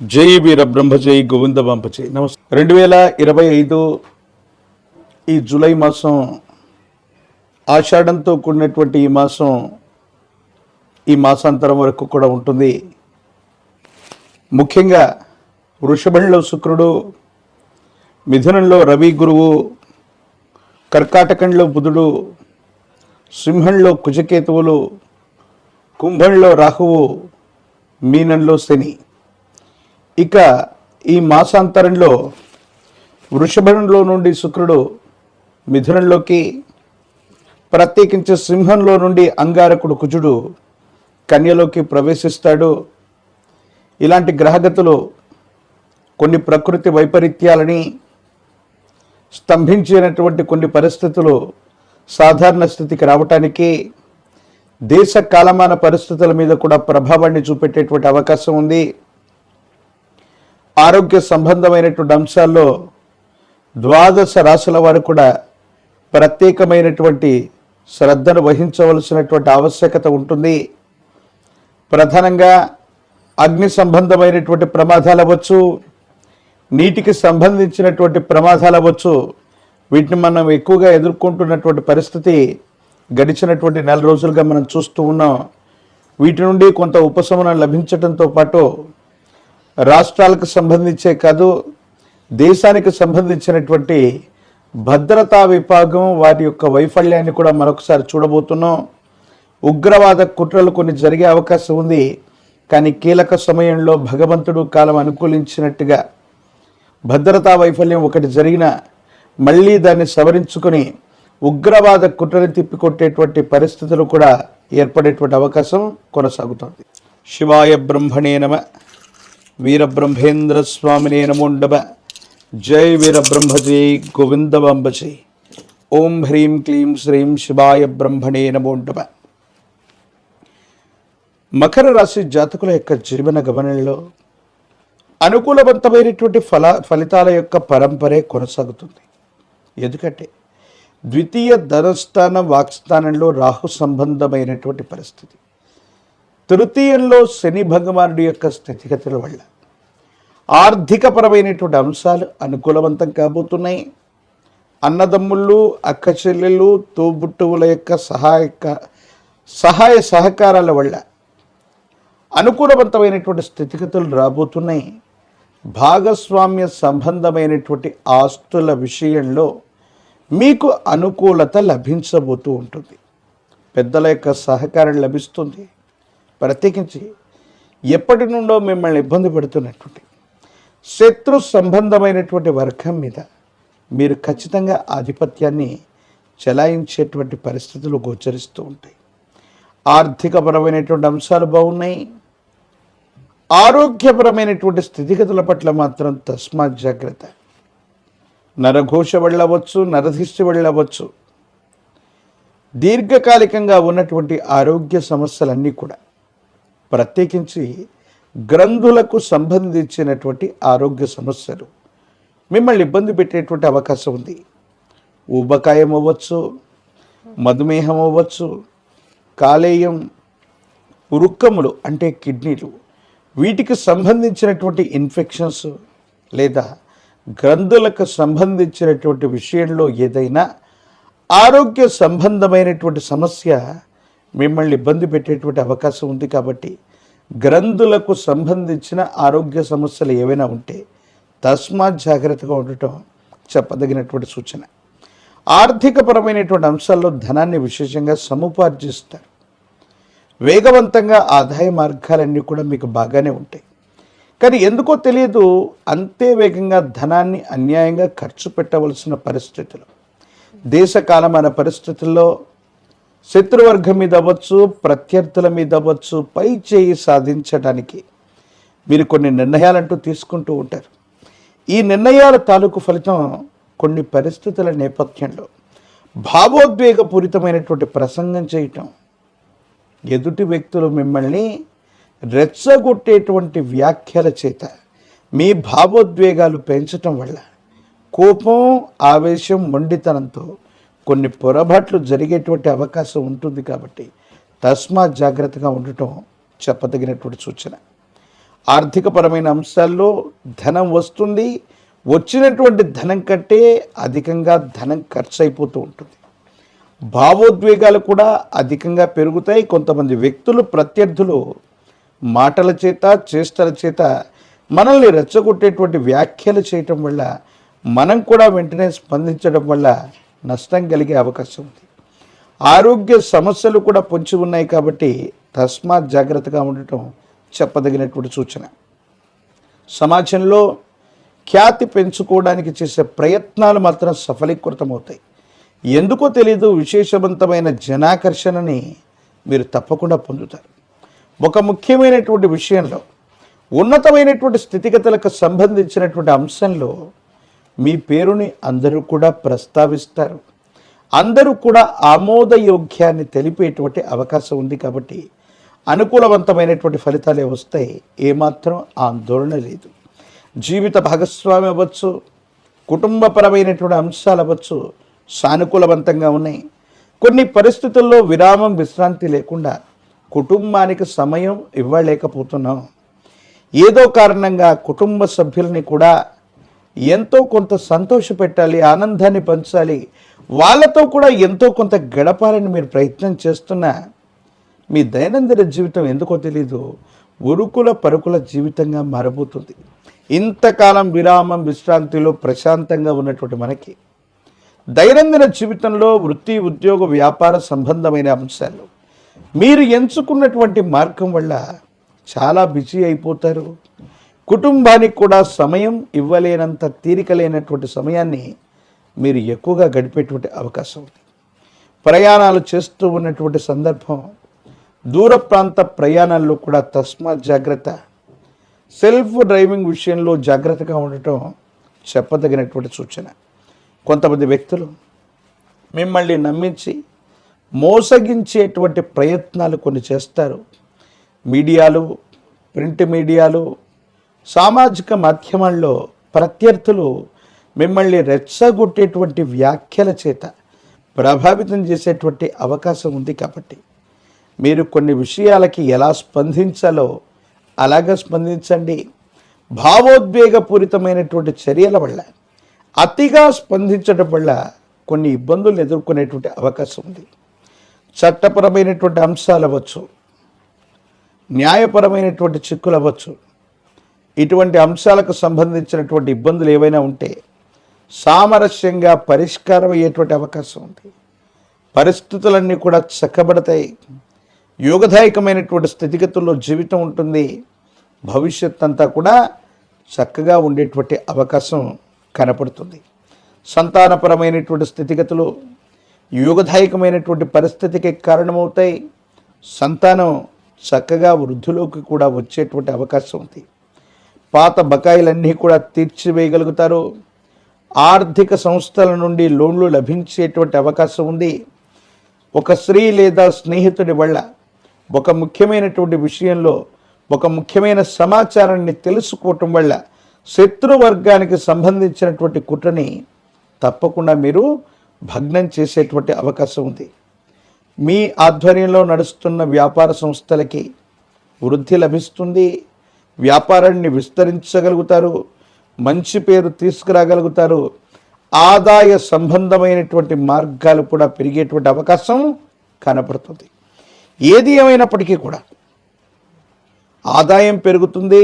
జై వీర బ్రహ్మ జై గోవింద బంప జై. నమస్తే. 2025 ఈ జూలై మాసం ఆషాఢంతో కూడినటువంటి ఈ మాసాంతరం వరకు కూడా ఉంటుంది. ముఖ్యంగా వృషభంలో శుక్రుడు, మిథునంలో రవి గురువు, కర్కాటకంలో బుధుడు, సింహంలో కుజకేతువులు, కుంభంలో రాహువు, మీనంలో శని. ఇక ఈ మాసాంతరంలో వృషభంలో నుండి శుక్రుడు మిథునంలోకి, ప్రత్యేకించి సింహంలో నుండి అంగారకుడు కుజుడు కన్యలోకి ప్రవేశిస్తాడు. ఇలాంటి గ్రహగతులు కొన్ని ప్రకృతి వైపరీత్యాలని స్తంభించినటువంటి కొన్ని పరిస్థితులు సాధారణ స్థితికి రావటానికి, దేశ కాలమాన పరిస్థితుల మీద కూడా ప్రభావాన్ని చూపెట్టేటువంటి అవకాశం ఉంది. ఆరోగ్య సంబంధమైనటువంటి అంశాల్లో 12 రాశుల వారు కూడా ప్రత్యేకమైనటువంటి శ్రద్ధను వహించవలసినటువంటి ఆవశ్యకత ఉంటుంది. ప్రధానంగా అగ్ని సంబంధమైనటువంటి ప్రమాదాలు అవ్వచ్చు, నీటికి సంబంధించినటువంటి ప్రమాదాలు అవ్వచ్చు. వీటిని మనం ఎక్కువగా ఎదుర్కొంటున్నటువంటి పరిస్థితి గడిచినటువంటి 4 రోజులుగా మనం చూస్తూ ఉన్నాం. వీటి నుండి కొంత ఉపశమనం లభించడంతో పాటు రాష్ట్రాలకు సంబంధించే కాదు, దేశానికి సంబంధించినటువంటి భద్రతా విభాగం వారి యొక్క వైఫల్యాన్ని కూడా మరొకసారి చూడబోతున్నాం. ఉగ్రవాద కుట్రలు కొన్ని జరిగే అవకాశం ఉంది. కానీ కీలక సమయంలో భగవంతుడు కాలం అనుకూలించినట్టుగా భద్రతా వైఫల్యం ఒకటి జరిగినా మళ్ళీ దాన్ని సవరించుకొని ఉగ్రవాద కుట్రని తిప్పికొట్టేటువంటి పరిస్థితులు కూడా ఏర్పడేటువంటి అవకాశం కొనసాగుతోంది. శివాయ బ్రహ్మణే నమ, వీరబ్రహ్మేంద్ర స్వామినే నమోండమ. జై వీరబ్రహ్మ జై గోవిందబంబ జై. ఓం హ్రీం క్లీం శ్రీం శివాయ బ్రహ్మణే నమోండమ. మకర రాశి జాతకుల యొక్క జీవన గమనంలో అనుకూలవంతమైనటువంటి ఫలితాల యొక్క పరంపరే కొనసాగుతుంది. ఎందుకంటే ద్వితీయ ధనస్థానం వాక్స్థానంలో రాహు సంబంధమైనటువంటి పరిస్థితి, తృతీయంలో శని భగవానుడి యొక్క స్థితిగతుల వల్ల ఆర్థికపరమైనటువంటి అంశాలు అనుకూలవంతం కాబోతున్నాయి. అన్నదమ్ముళ్ళు, అక్క చెల్లెళ్ళు, తోబుట్టువుల యొక్క సహాయ సహకారాల వల్ల అనుకూలవంతమైనటువంటి స్థితిగతులు రాబోతున్నాయి. భాగస్వామ్య సంబంధమైనటువంటి ఆస్తుల విషయంలో మీకు అనుకూలత లభించబోతూ ఉంటుంది. పెద్దల యొక్క సహకారం లభిస్తుంది. ప్రత్యేకించి ఎప్పటి నుండో మిమ్మల్ని ఇబ్బంది పెడుతున్నటువంటి శత్రు సంబంధమైనటువంటి వర్గం మీద మీరు ఖచ్చితంగా ఆధిపత్యాన్ని చెలాయించేటువంటి పరిస్థితులు గోచరిస్తూ ఉంటాయి. ఆర్థికపరమైనటువంటి అంశాలు బాగున్నాయి. ఆరోగ్యపరమైనటువంటి స్థితిగతుల పట్ల మాత్రం తస్మాత్ జాగ్రత్త. నరఘోష వెళ్ళవచ్చు, నరధిష్టి వెళ్ళవచ్చు. దీర్ఘకాలికంగా ఉన్నటువంటి ఆరోగ్య సమస్యలన్నీ కూడా, ప్రత్యేకించి గ్రంథులకు సంబంధించినటువంటి ఆరోగ్య సమస్యలు మిమ్మల్ని ఇబ్బంది పెట్టేటువంటి అవకాశం ఉంది. ఊబకాయం అవ్వచ్చు, మధుమేహం అవ్వచ్చు, కాలేయం, వృక్కములు అంటే కిడ్నీలు, వీటికి సంబంధించినటువంటి ఇన్ఫెక్షన్స్ లేదా గ్రంథులకు సంబంధించినటువంటి విషయంలో ఏదైనా ఆరోగ్య సంబంధమైనటువంటి సమస్య మిమ్మల్ని ఇబ్బంది పెట్టేటువంటి అవకాశం ఉంది. కాబట్టి గ్రంథులకు సంబంధించిన ఆరోగ్య సమస్యలు ఏవైనా ఉంటే తస్మాత్ జాగ్రత్తగా ఉండటం చెప్పదగినటువంటి సూచన. ఆర్థికపరమైనటువంటి అంశాల్లో ధనాన్ని విశేషంగా సముపార్జిస్తారు. వేగవంతంగా ఆదాయ మార్గాలన్నీ కూడా మీకు బాగానే ఉంటాయి. కానీ ఎందుకో తెలియదు, అంతే వేగంగా ధనాన్ని అన్యాయంగా ఖర్చు పెట్టవలసిన పరిస్థితులు, దేశకాలమైన పరిస్థితుల్లో శత్రువర్గం మీద అవ్వచ్చు, ప్రత్యర్థుల మీద అవ్వచ్చు, పై చేయి సాధించడానికి మీరు కొన్ని నిర్ణయాలంటూ తీసుకుంటూ ఉంటారు. ఈ నిర్ణయాల తాలూకు ఫలితం కొన్ని పరిస్థితుల నేపథ్యంలో భావోద్వేగపూరితమైనటువంటి ప్రసంగం చేయటం, ఎదుటి వ్యక్తులు మిమ్మల్ని రెచ్చగొట్టేటువంటి వ్యాఖ్యల చేత మీ భావోద్వేగాలు పెంచటం వల్ల కోపం, ఆవేశం, మొండితనంతో కొన్ని పొరపాట్లు జరిగేటువంటి అవకాశం ఉంటుంది. కాబట్టి తస్మాత్ జాగ్రత్తగా ఉండటం చెప్పదగినటువంటి సూచన. ఆర్థికపరమైన అంశాల్లో ధనం వస్తుంది, వచ్చినటువంటి ధనం కంటే అధికంగా ధనం ఖర్చు అయిపోతూ ఉంటుంది. భావోద్వేగాలు కూడా అధికంగా పెరుగుతాయి. కొంతమంది వ్యక్తులు, ప్రత్యర్థులు మాటల చేత, చేష్టల చేత మనల్ని రెచ్చగొట్టేటువంటి వ్యాఖ్యలు చేయటం వల్ల మనం కూడా వెంటనే స్పందించడం వల్ల నష్టం కలిగే అవకాశం ఉంది. ఆరోగ్య సమస్యలు కూడా పొంచి ఉన్నాయి కాబట్టి తస్మాత్ జాగ్రత్తగా ఉండటం చెప్పదగినటువంటి సూచన. సమాజంలో ఖ్యాతి పెంచుకోవడానికి చేసే ప్రయత్నాలు మాత్రం సఫలీకృతమవుతాయి. ఎందుకో తెలీదు, విశేషవంతమైన జనాకర్షణని మీరు తప్పకుండా పొందుతారు. ఒక ముఖ్యమైనటువంటి విషయంలో, ఉన్నతమైనటువంటి స్థితిగతులకు సంబంధించినటువంటి అంశంలో మీ పేరుని అందరూ కూడా ప్రస్తావిస్తారు. అందరూ కూడా ఆమోదయోగ్యాన్ని తెలిపేటువంటి అవకాశం ఉంది. కాబట్టి అనుకూలవంతమైనటువంటి ఫలితాలే వస్తాయి, ఏమాత్రం ఆందోళన లేదు. జీవిత భాగస్వామి అవ్వచ్చు, కుటుంబపరమైనటువంటి అంశాలు అవ్వచ్చు, సానుకూలవంతంగా ఉన్నాయి. కొన్ని పరిస్థితుల్లో విరామం, విశ్రాంతి లేకుండా కుటుంబానికి సమయం ఇవ్వలేకపోతున్నాం. ఏదో కారణంగా కుటుంబ సభ్యుల్ని కూడా ఎంతో కొంత సంతోషపెట్టాలి, ఆనందాన్ని పంచాలి, వాళ్ళతో కూడా ఎంతో కొంత గడపాలని మీరు ప్రయత్నం చేస్తున్నా మీ దైనందిన జీవితం ఎందుకో తెలీదు ఉరుకుల పరుకుల జీవితంగా మారబోతుంది. ఇంతకాలం విరామం, విశ్రాంతిలో ప్రశాంతంగా ఉన్నటువంటి మనకి దైనందిన జీవితంలో వృత్తి, ఉద్యోగ, వ్యాపార సంబంధమైన అంశాలు మీరు ఎంచుకున్నటువంటి మార్గం వల్ల చాలా బిజీ అయిపోతారు. కుటుంబానికి కూడా సమయం ఇవ్వలేనంత తీరిక లేనటువంటి సమయాన్ని మీరు ఎక్కువగా గడిపేటువంటి అవకాశం ఉంది. ప్రయాణాలు చేస్తూ ఉన్నటువంటి సందర్భం, దూర ప్రాంత ప్రయాణాల్లో కూడా తస్మాత్ జాగ్రత్త. సెల్ఫ్ డ్రైవింగ్ విషయంలో జాగ్రత్తగా ఉండటం చెప్పదగినటువంటి సూచన. కొంతమంది వ్యక్తులు మిమ్మల్ని నమ్మించి మోసగించేటువంటి ప్రయత్నాలు కొన్ని చేస్తారు. మీడియాలు, ప్రింట్ మీడియాలు, సామాజిక మాధ్యమాల్లో ప్రత్యర్థులు మిమ్మల్ని రెచ్చగొట్టేటువంటి వ్యాఖ్యల చేత ప్రభావితం చేసేటువంటి అవకాశం ఉంది. కాబట్టి మీరు కొన్ని విషయాలకి ఎలా స్పందించాలో అలాగే స్పందించండి. భావోద్వేగపూరితమైనటువంటి చర్యల వల్ల, అతిగా స్పందించడం వల్ల కొన్ని ఇబ్బందులు ఎదుర్కొనేటువంటి అవకాశం ఉంది. చట్టపరమైనటువంటి అంశాలు అవ్వచ్చు, న్యాయపరమైనటువంటి చిక్కులు అవ్వచ్చు, ఇటువంటి అంశాలకు సంబంధించినటువంటి ఇబ్బందులు ఏవైనా ఉంటే సామరస్యంగా పరిష్కారం అయ్యేటువంటి అవకాశం ఉంది. పరిస్థితులన్నీ కూడా చక్కబడతాయి. యోగదాయకమైనటువంటి స్థితిగతుల్లో జీవితం ఉంటుంది. భవిష్యత్ అంతా కూడా చక్కగా ఉండేటువంటి అవకాశం కనపడుతుంది. సంతానపరమైనటువంటి స్థితిగతులు యోగదాయకమైనటువంటి పరిస్థితికి కారణమవుతాయి. సంతానం చక్కగా వృద్ధిలోకి కూడా వచ్చేటువంటి అవకాశం ఉంది. పాత బకాయిలన్నీ కూడా తీర్చివేయగలుగుతారు. ఆర్థిక సంస్థల నుండి లోన్లు లభించేటువంటి అవకాశం ఉంది. ఒక స్త్రీ లేదా స్నేహితుడి వల్ల ఒక ముఖ్యమైనటువంటి విషయంలో ఒక ముఖ్యమైన సమాచారాన్ని తెలుసుకోవటం వల్ల శత్రువర్గానికి సంబంధించినటువంటి కుట్రని తప్పకుండా మీరు భగ్నం చేసేటువంటి అవకాశం ఉంది. మీ ఆధ్వర్యంలో నడుస్తున్న వ్యాపార సంస్థలకి వృద్ధి లభిస్తుంది. వ్యాపారాన్ని విస్తరించగలుగుతారు. మంచి పేరు తీసుకురాగలుగుతారు. ఆదాయ సంబంధమైనటువంటి మార్గాలు కూడా పెరిగేటువంటి అవకాశం కనపడుతుంది. ఏది ఏమైనప్పటికీ కూడా ఆదాయం పెరుగుతుంది,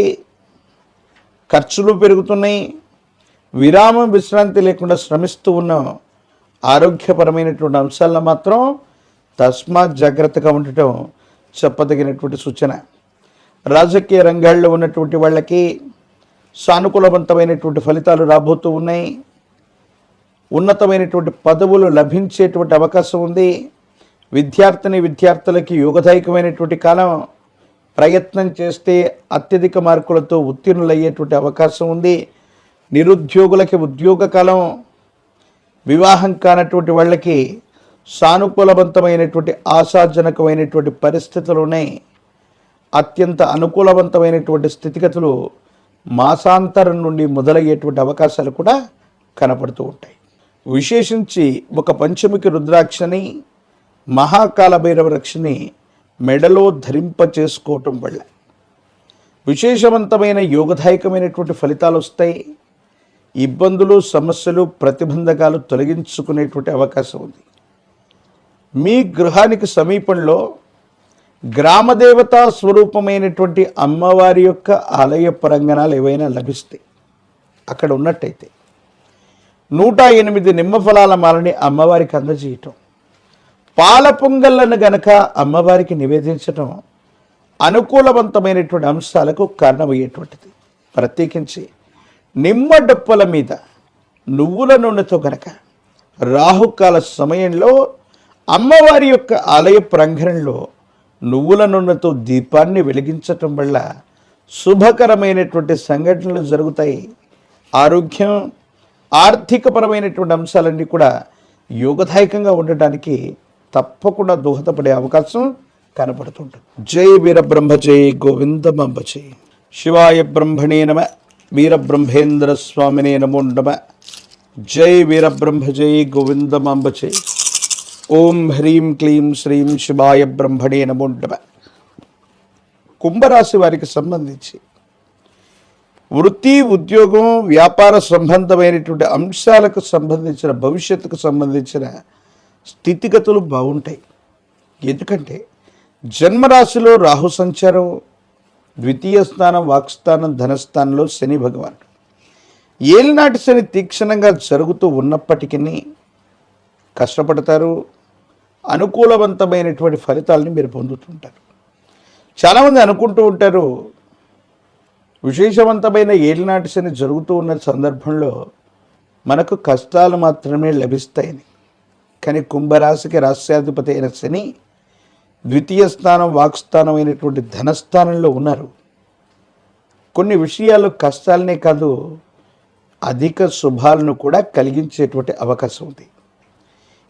ఖర్చులు పెరుగుతున్నాయి. విరామం, విశ్రాంతి లేకుండా శ్రమిస్తూ ఉన్న ఆరోగ్యపరమైనటువంటి అంశాలను మాత్రం తస్మాత్ జాగ్రత్తగా ఉండటం చెప్పదగినటువంటి సూచన. రాజకీయ రంగాల్లో ఉన్నటువంటి వాళ్ళకి సానుకూలవంతమైనటువంటి ఫలితాలు రాబోతూ ఉన్నాయి. ఉన్నతమైనటువంటి పదవులు లభించేటువంటి అవకాశం ఉంది. విద్యార్థులకి యోగదాయకమైనటువంటి కాలం. ప్రయత్నం చేస్తే అత్యధిక మార్కులతో ఉత్తీర్ణులయ్యేటువంటి అవకాశం ఉంది. నిరుద్యోగులకి ఉద్యోగ కాలం. వివాహం కానటువంటి వాళ్ళకి సానుకూలవంతమైనటువంటి ఆశాజనకమైనటువంటి పరిస్థితులు ఉన్నాయి. అత్యంత అనుకూలవంతమైనటువంటి స్థితిగతులు మాసాంతరం నుండి మొదలయ్యేటువంటి అవకాశాలు కూడా కనపడుతూ ఉంటాయి. విశేషించి ఒక పంచముఖి రుద్రాక్షని, మహాకాల భైరవ రక్షని మెడలో ధరింప చేసుకోవటం వల్ల విశేషవంతమైన యోగదాయకమైనటువంటి ఫలితాలు వస్తాయి. ఇబ్బందులు, సమస్యలు, ప్రతిబంధకాలు తొలగించుకునేటువంటి అవకాశం ఉంది. మీ గృహానికి సమీపంలో గ్రామదేవతా స్వరూపమైనటువంటి అమ్మవారి యొక్క ఆలయ ప్రాంగణాలు ఏవైనా లభిస్తాయి. అక్కడ ఉన్నట్టయితే 108 నిమ్మ ఫలాల మాలని అమ్మవారికి అందజేయటం, పాల పొంగళ్ళను గనక అమ్మవారికి నివేదించటం అనుకూలవంతమైనటువంటి అంశాలకు కారణమయ్యేటువంటిది. ప్రత్యేకించి నిమ్మ డొప్పల మీద నువ్వుల నూనెతో గనక రాహుకాల సమయంలో అమ్మవారి యొక్క ఆలయ ప్రాంగణంలో నువ్వుల నూనెతో దీపాన్ని వెలిగించటం వల్ల శుభకరమైనటువంటి సంఘటనలు జరుగుతాయి. ఆరోగ్యం, ఆర్థికపరమైనటువంటి అంశాలన్నీ కూడా యోగదాయకంగా ఉండటానికి తప్పకుండా దోహదపడే అవకాశం కనబడుతుంటుంది. జై వీరబ్రహ్మ జై గోవిందమాంబ జై. శివాయ బ్రహ్మణే నమ. వీరబ్రహ్మేంద్ర స్వామినే నమో నమ. జై వీరబ్రహ్మ జై గోవిందమాంబ జై. ఓం హ్రీం క్లీం శ్రీం శివాయ బ్రహ్మణే నమో నమ. కుంభరాశి వారికి సంబంధించి వృత్తి, ఉద్యోగం, వ్యాపార సంబంధమైనటువంటి అంశాలకు సంబంధించిన భవిష్యత్తుకు సంబంధించిన స్థితిగతులు బాగుంటాయి. ఎందుకంటే జన్మరాశిలో రాహు సంచారం, ద్వితీయ స్థానం, వాక్స్థానం, ధనస్థానంలో శని భగవానుడు. ఏలినాటి శని తీక్షణంగా జరుగుతూ ఉన్నప్పటికీ కష్టపడతారు. అనుకూలవంతమైనటువంటి ఫలితాలని మీరు పొందుతుంటారు. చాలామంది అనుకుంటూ ఉంటారు, విశేషవంతమైన ఏలినాటి శని జరుగుతూ ఉన్న సందర్భంలో మనకు కష్టాలు మాత్రమే లభిస్తాయని. కానీ కుంభరాశికి రాష్ట్రాధిపతి అయిన శని ద్వితీయ స్థానం, వాక్స్థానం అయినటువంటి ధనస్థానంలో ఉన్నారు. కొన్ని విషయాలు కష్టాలనే కాదు, అధిక శుభాలను కూడా కలిగించేటువంటి అవకాశం ఉంది.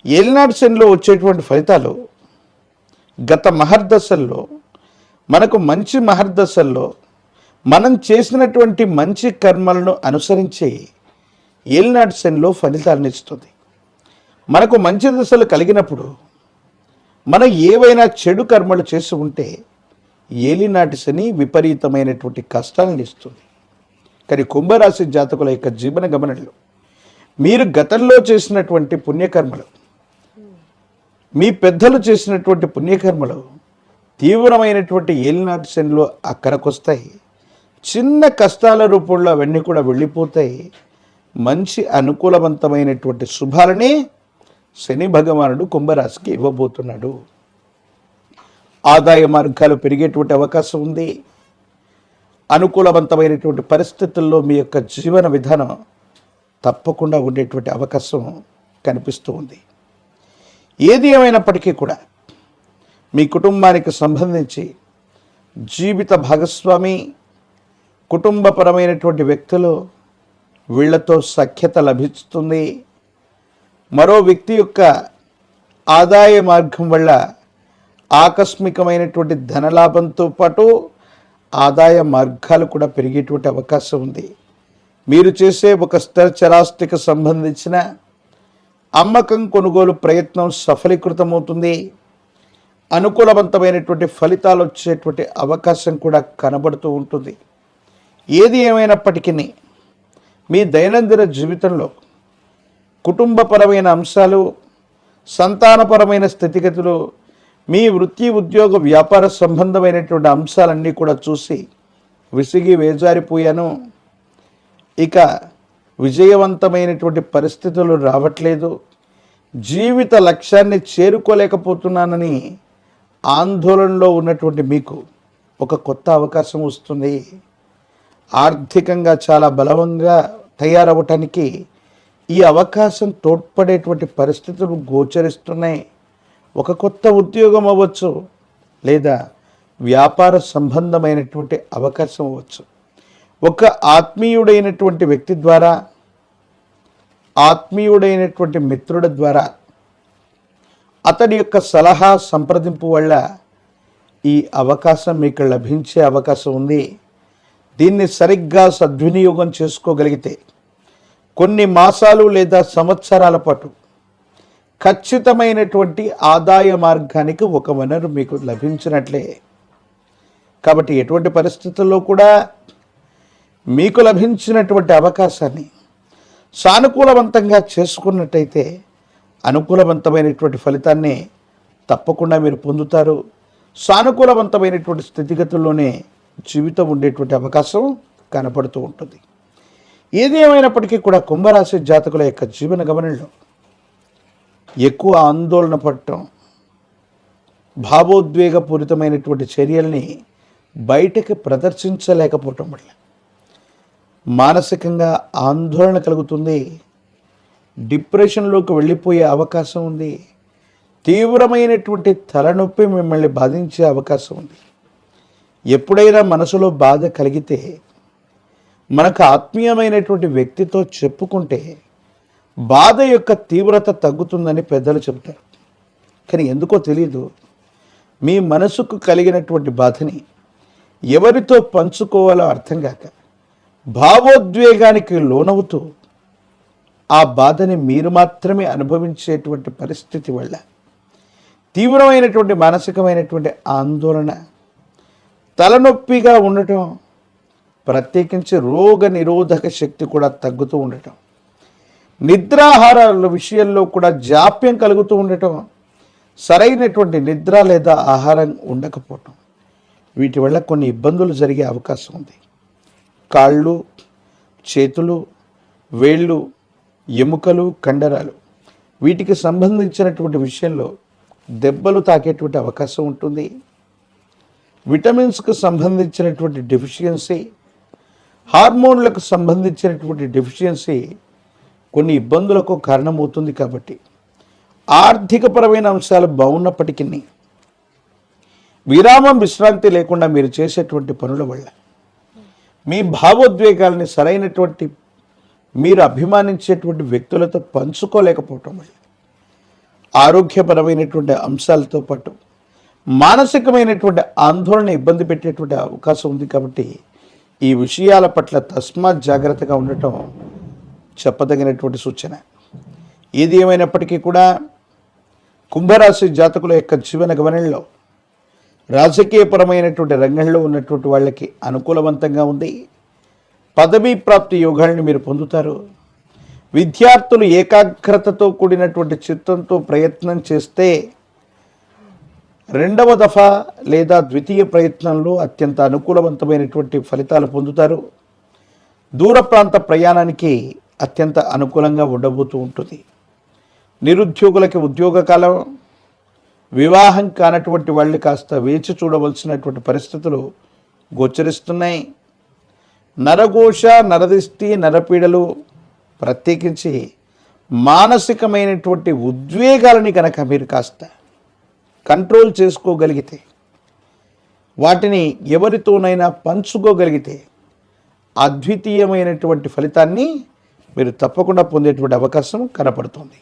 ఏలినాటి శనిలో వచ్చేటువంటి ఫలితాలు గత మహర్దశల్లో మనకు మంచి మహర్దశల్లో మనం చేసినటువంటి మంచి కర్మలను అనుసరించి ఏలినాటి శనిలో ఫలితాలను ఇస్తుంది. మనకు మంచి దశలు కలిగినప్పుడు మనం ఏవైనా చెడు కర్మలు చేసి ఉంటే ఏలినాటి శని విపరీతమైనటువంటి కష్టాలను ఇస్తుంది. కానీ కుంభరాశి జాతకుల యొక్క జీవన గమనంలో మీరు గతంలో చేసినటువంటి పుణ్యకర్మలు, మీ పెద్దలు చేసినటువంటి పుణ్యకర్మలు తీవ్రమైనటువంటి ఏలినాటి శనిలో అక్కడికొస్తాయి. చిన్న కష్టాల రూపంలో అవన్నీ కూడా వెళ్ళిపోతాయి. మంచి అనుకూలవంతమైనటువంటి శుభాలని శని భగవానుడు కుంభరాశికి ఇవ్వబోతున్నాడు. ఆదాయ మార్గాలు పెరిగేటువంటి అవకాశం ఉంది. అనుకూలవంతమైనటువంటి పరిస్థితుల్లో మీ యొక్క జీవన విధానం తప్పకుండా ఉండేటువంటి అవకాశం కనిపిస్తూ ఉంది. ఏది ఏమైనప్పటికీ కూడా మీ కుటుంబానికి సంబంధించి జీవిత భాగస్వామి, కుటుంబపరమైనటువంటి వ్యక్తులు, వీళ్లతో సఖ్యత లభిస్తుంది. మరో వ్యక్తి యొక్క ఆదాయ మార్గం వల్ల ఆకస్మికమైనటువంటి ధనలాభంతో పాటు ఆదాయ మార్గాలు కూడా పెరిగేటువంటి అవకాశం ఉంది. మీరు చేసే ఒక స్థిర చరాస్తికి సంబంధించిన అమ్మకం, కొనుగోలు ప్రయత్నం సఫలీకృతమవుతుంది. అనుకూలవంతమైనటువంటి ఫలితాలు వచ్చేటువంటి అవకాశం కూడా కనబడుతూ ఉంటుంది. ఏది ఏమైనప్పటికీ మీ దైనందిన జీవితంలో కుటుంబపరమైన అంశాలు, సంతానపరమైన స్థితిగతులు, మీ వృత్తి, ఉద్యోగ, వ్యాపార సంబంధమైనటువంటి అంశాలన్నీ కూడా చూసి విసిగి వేజారిపోయాను, ఇక విజయవంతమైనటువంటి పరిస్థితులు రావట్లేదు, జీవిత లక్ష్యాన్ని చేరుకోలేకపోతున్నానని ఆందోళనలో ఉన్నటువంటి మీకు ఒక కొత్త అవకాశం వస్తుంది. ఆర్థికంగా చాలా బలవంగా తయారవటానికి ఈ అవకాశం తోడ్పడేటువంటి పరిస్థితులు గోచరిస్తున్నాయి. ఒక కొత్త ఉద్యోగం అవ్వచ్చు, లేదా వ్యాపార సంబంధమైనటువంటి అవకాశం అవ్వచ్చు. ఒక ఆత్మీయుడైనటువంటి వ్యక్తి ద్వారా, ఆత్మీయుడైనటువంటి మిత్రుడి ద్వారా, అతడి యొక్క సలహా సంప్రదింపు వల్ల ఈ అవకాశం మీకు లభించే అవకాశం ఉంది. దీన్ని సరిగ్గా సద్వినియోగం చేసుకోగలిగితే కొన్ని మాసాలు లేదా సంవత్సరాల పాటు ఖచ్చితమైనటువంటి ఆదాయ మార్గానికి ఒక వనరు మీకు లభించినట్లే. కాబట్టి ఎటువంటి పరిస్థితుల్లో కూడా మీకు లభించినటువంటి అవకాశాన్ని సానుకూలవంతంగా చేసుకున్నట్టయితే అనుకూలవంతమైనటువంటి ఫలితాన్ని తప్పకుండా మీరు పొందుతారు. సానుకూలవంతమైనటువంటి స్థితిగతుల్లోనే జీవితం ఉండేటువంటి అవకాశం కనపడుతూ ఉంటుంది. ఏది ఏమైనప్పటికీ కూడా కుంభరాశి జాతకుల యొక్క జీవన గమనంలో ఎక్కువ ఆందోళన పడటం, భావోద్వేగపూరితమైనటువంటి చర్యల్ని బయటకి ప్రదర్శించలేకపోవటం వల్ల మానసికంగా ఆందోళన కలుగుతుంది. డిప్రెషన్లోకి వెళ్ళిపోయే అవకాశం ఉంది. తీవ్రమైనటువంటి తలనొప్పి మిమ్మల్ని బాధించే అవకాశం ఉంది. ఎప్పుడైనా మనసులో బాధ కలిగితే మనకు ఆత్మీయమైనటువంటి వ్యక్తితో చెప్పుకుంటే బాధ యొక్క తీవ్రత తగ్గుతుందని పెద్దలు చెబుతారు. కానీ ఎందుకో తెలియదు, మీ మనసుకు కలిగినటువంటి బాధని ఎవరితో పంచుకోవాలో అర్థం కాక భావోద్వేగానికి లోనవుతూ ఆ బాధని మీరు మాత్రమే అనుభవించేటువంటి పరిస్థితి వల్ల తీవ్రమైనటువంటి మానసికమైనటువంటి ఆందోళన, తలనొప్పిగా ఉండటం, ప్రత్యేకించి రోగ నిరోధక శక్తి కూడా తగ్గుతూ ఉండటం, నిద్రాహారాల విషయంలో కూడా జాప్యం కలుగుతూ ఉండటం, సరైనటువంటి నిద్ర లేదా ఆహారం ఉండకపోవటం, వీటి వల్ల కొన్ని ఇబ్బందులు జరిగే అవకాశం ఉంది. కాళ్ళు, చేతులు, వేళ్ళు, ఎముకలు, కండరాలు వీటికి సంబంధించినటువంటి విషయంలో దెబ్బలు తాకేటువంటి అవకాశం ఉంటుంది. విటమిన్స్కు సంబంధించినటువంటి డెఫిషియన్సీ, హార్మోన్లకు సంబంధించినటువంటి డెఫిషియన్సీ కొన్ని ఇబ్బందులకు కారణమవుతుంది. కాబట్టి ఆర్థికపరమైన అంశాలు బాగున్నప్పటికీ విరామం, విశ్రాంతి లేకుండా మీరు చేసేటువంటి పనుల వల్ల మీ భావోద్వేగాల్ని సరైనటువంటి మీరు అభిమానించేటువంటి వ్యక్తులతో పంచుకోలేకపోవటం వల్ల ఆరోగ్యపరమైనటువంటి అంశాలతో పాటు మానసికమైనటువంటి ఆందోళన ఇబ్బంది పెట్టేటువంటి అవకాశం ఉంది. కాబట్టి ఈ విషయాల పట్ల తస్మాత్ జాగ్రత్తగా ఉండటం చెప్పదగినటువంటి సూచన. ఏది ఏమైనప్పటికీ కూడా కుంభరాశి జాతకుల యొక్క జీవన గమనంలో రాజకీయపరమైనటువంటి రంగంలో ఉన్నటువంటి వాళ్ళకి అనుకూలవంతంగా ఉంది. పదవీ ప్రాప్తి యోగాల్ని మీరు పొందుతారు. విద్యార్థులు ఏకాగ్రతతో కూడినటువంటి చిత్తంతో ప్రయత్నం చేస్తే రెండవ దఫా లేదా ద్వితీయ ప్రయత్నంలో అత్యంత అనుకూలవంతమైనటువంటి ఫలితాలు పొందుతారు. దూర ప్రాంత ప్రయాణానికి అత్యంత అనుకూలంగా ఉండబోతూ ఉంటుంది. నిరుద్యోగులకి ఉద్యోగ కాలం, వివాహం కానటువంటి వాళ్ళు కాస్త వేచి చూడవలసినటువంటి పరిస్థితులు గోచరిస్తున్నాయి. నరఘోష, నరదిష్టి, నరపీడలు, ప్రత్యేకించి మానసికమైనటువంటి ఉద్వేగాలని కనుక మీరు కాస్త కంట్రోల్ చేసుకోగలిగితే, వాటిని ఎవరితోనైనా పంచుకోగలిగితే అద్వితీయమైనటువంటి ఫలితాన్ని మీరు తప్పకుండా పొందేటువంటి అవకాశం కనపడుతుంది.